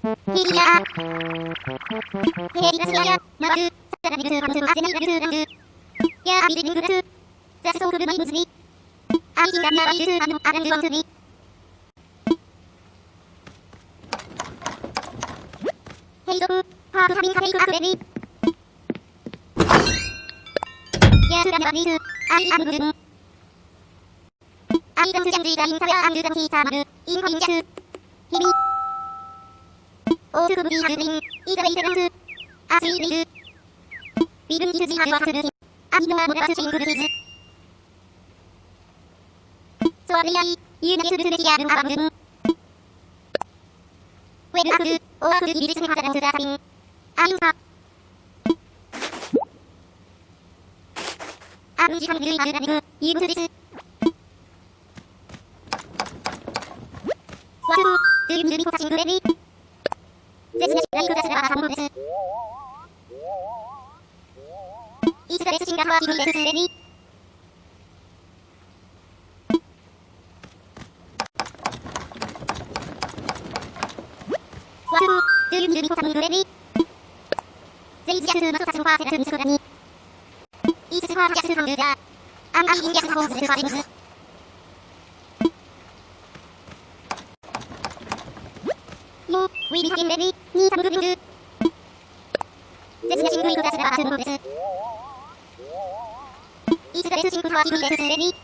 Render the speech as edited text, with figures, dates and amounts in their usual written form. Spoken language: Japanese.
ヒリアヘリラスヤマルサラビルハムアゼネルルルルヤビリングルザスソールマイムズミアイキンガナイルアムアランドワンスミヘイドブハーフハミンカヘイクアクレビヤスラナビルアイアムブルンアイザンスジャンジーダインサラアンドザンヒーサーマルインファインジャスヒビオークブリーハルリン、イザベイセランス、アスイビル、ビルンキスジハルワスルヒ、アミノアモレバスシングルヒズ、ソアリアイ、ユーナリスルスレキアルアバブルン、ウェルアクル、オアクルギリスネハザランスザーサビン、アインハ、アムジハングルイハルラビグ、ユームスリス、ワルドゥユンルビコサシングレビ、ゼスネシライクザスラーハムです。イスガレスシンガフワキミレススレビ。ワルドゥユンルビコサムグレビ。ゼイズジャスマソサスンファーセラスンスクラニ。イススファージャスハングザー。アンアイインジャスホーズスファリムス。もう、ウィビハキンレビ、ニーサムグリング。ゼスネシングイクザスラーハムです。イスガレスシンクファーキミレススレビ。